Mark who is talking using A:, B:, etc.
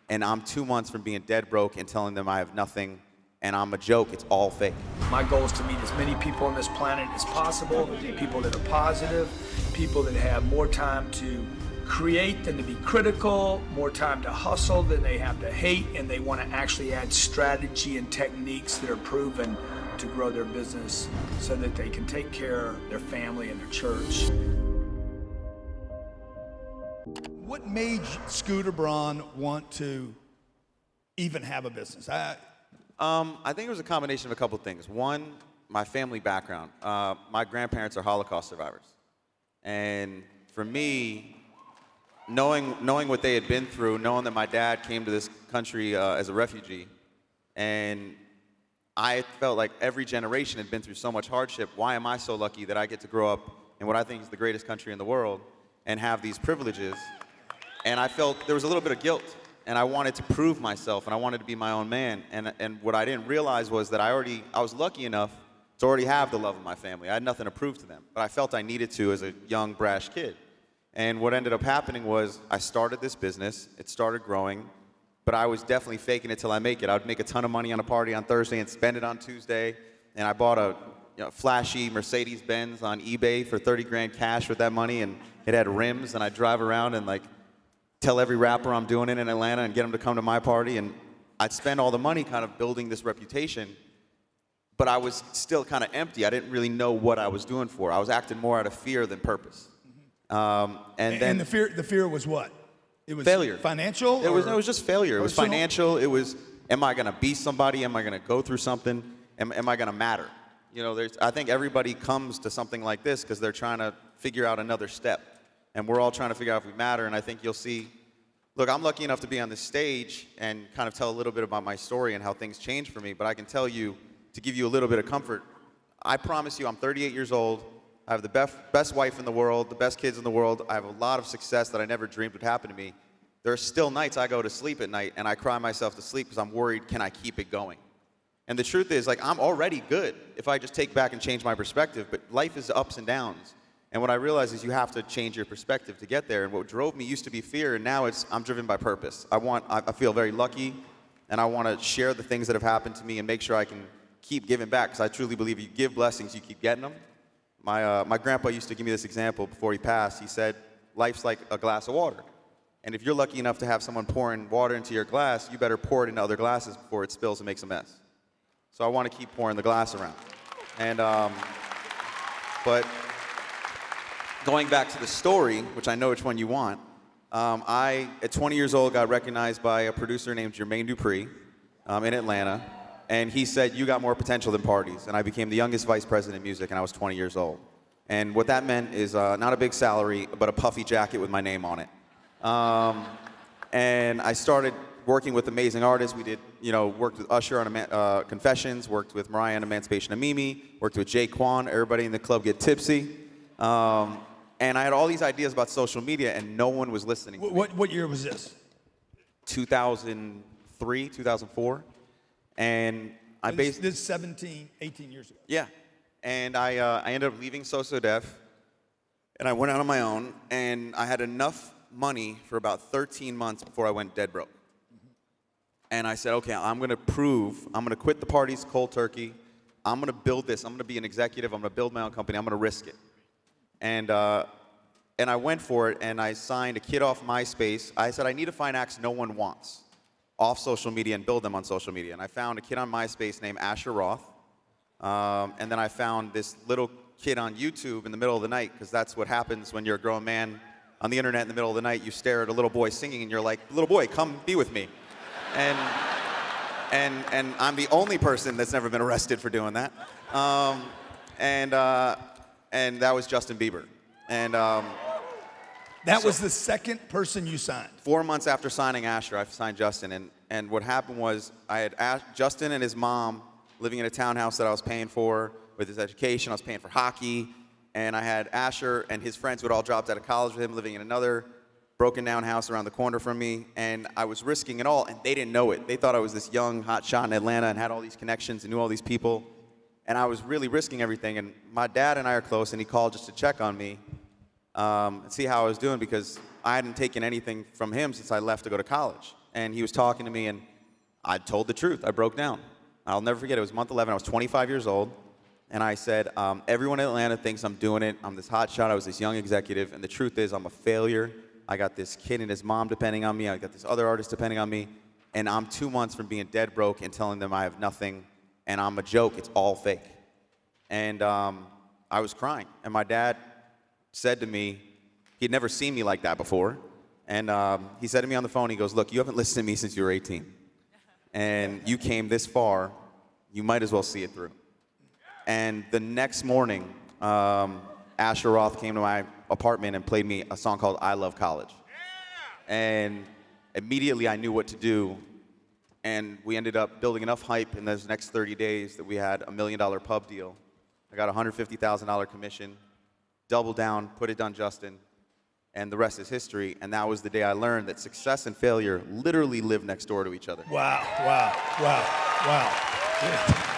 A: and I'm 2 months from being dead broke and telling them I have nothing, and I'm a joke. It's all fake.
B: My goal is to meet as many people on this planet as possible, people that are positive, people that have more time to create than to be critical, more time to hustle than they have to hate, and they want to actually add strategy and techniques that are proven to grow their business so that they can take care of their family and their church.
C: What made Scooter Braun want to even have a business?
A: I think it was a combination of a couple things. One, my family background. My grandparents are Holocaust survivors. And for me, knowing what they had been through, knowing that my dad came to this country as a refugee, and I felt like every generation had been through so much hardship. Why am I so lucky that I get to grow up in what I think is the greatest country in the world and have these privileges? And I felt there was a little bit of guilt, and I wanted to prove myself, and I wanted to be my own man. And what I didn't realize was that I was lucky enough to already have the love of my family. I had nothing to prove to them, but I felt I needed to as a young, brash kid. And what ended up happening was I started this business, it started growing, but I was definitely faking it till I make it. I would make a ton of money on a party on Thursday and spend it on Tuesday, and I bought a flashy Mercedes-Benz on eBay for 30 grand cash with that money, and it had rims, and I'd drive around and tell every rapper I'm doing it in Atlanta and get them to come to my party, and I'd spend all the money kind of building this reputation, but I was still kind of empty. I didn't really know what I was doing for. I was acting more out of fear than purpose.
C: And the fear was what? It was
A: failure.
C: Financial?
A: It was just failure. It was financial. It was, am I going to be somebody? Am I going to go through something? Am I going to matter? I think everybody comes to something like this because they're trying to figure out another step. And we're all trying to figure out if we matter. And I think you'll see, look, I'm lucky enough to be on this stage and kind of tell a little bit about my story and how things changed for me. But I can tell you, to give you a little bit of comfort, I promise you I'm 38 years old. I have the best wife in the world, the best kids in the world. I have a lot of success that I never dreamed would happen to me. There are still nights I go to sleep at night and I cry myself to sleep because I'm worried, can I keep it going? And the truth is, I'm already good if I just take back and change my perspective, but life is ups and downs. And what I realize is you have to change your perspective to get there. And what drove me used to be fear, and now I'm driven by purpose. I feel very lucky, and I want to share the things that have happened to me and make sure I can keep giving back, because I truly believe you give blessings, you keep getting them. My grandpa used to give me this example before he passed. He said, life's like a glass of water. And if you're lucky enough to have someone pouring water into your glass, you better pour it into other glasses before it spills and makes a mess. So I want to keep pouring the glass around. And, but going back to the story, which I know which one you want, I, at 20 years old, got recognized by a producer named Jermaine Dupri in Atlanta. And he said, you got more potential than parties. And I became the youngest vice president of music, and I was 20 years old. And what that meant is not a big salary, but a puffy jacket with my name on it. And I started working with amazing artists. We did, worked with Usher on Confessions, worked with Mariah on Emancipation of Mimi, worked with Jay Quan, everybody in the club get tipsy. And I had all these ideas about social media, and no one was listening to me.
C: What year was this?
A: 2003, 2004. And I
C: This is 17, 18 years ago.
A: Yeah. And I ended up leaving So Def, and I went out on my own, and I had enough money for about 13 months before I went dead broke. And I said, okay, I'm going to quit the parties cold turkey. I'm going to build this. I'm going to be an executive. I'm going to build my own company. I'm going to risk it. And I went for it, and I signed a kid off MySpace. I said, I need to find acts no one wants off social media and build them on social media. And I found a kid on MySpace named Asher Roth. And then I found this little kid on YouTube in the middle of the night, because that's what happens when you're a grown man on the internet in the middle of the night. You stare at a little boy singing, and you're like, little boy, come be with me. And I'm the only person that's never been arrested for doing that. And that was Justin Bieber. And
C: that was the second person you signed.
A: 4 months after signing Asher, I signed Justin. And what happened was I had Justin and his mom living in a townhouse that I was paying for with his education. I was paying for hockey. And I had Asher and his friends who had all dropped out of college with him living in another broken down house around the corner from me. And I was risking it all, and they didn't know it. They thought I was this young hot shot in Atlanta and had all these connections and knew all these people. And I was really risking everything. And my dad and I are close, and he called just to check on me and see how I was doing, because I hadn't taken anything from him since I left to go to college. and he was talking to me, and I told the truth. I broke down. I'll never forget, it was month 11. I was 25 years old, and I said, everyone in Atlanta thinks I'm doing it. I'm this hot shot. I was this young executive, and the truth is I'm a failure. I got this kid and his mom depending on me. I got this other artist depending on me, and I'm 2 months from being dead broke and telling them I have nothing, and I'm a joke. It's all fake. And I was crying, and my dad said to me, he'd never seen me like that before, and he said to me on the phone, he goes, look, you haven't listened to me since you were 18, and you came this far, you might as well see it through. And the next morning, Asher Roth came to my apartment and played me a song called I Love College. And immediately I knew what to do, and we ended up building enough hype in those next 30 days that we had a $1 million pub deal. I got a $150,000 commission, doubled down, put it on Justin, and the rest is history. And that was the day I learned that success and failure literally live next door to each other.
C: Wow, wow, wow, wow.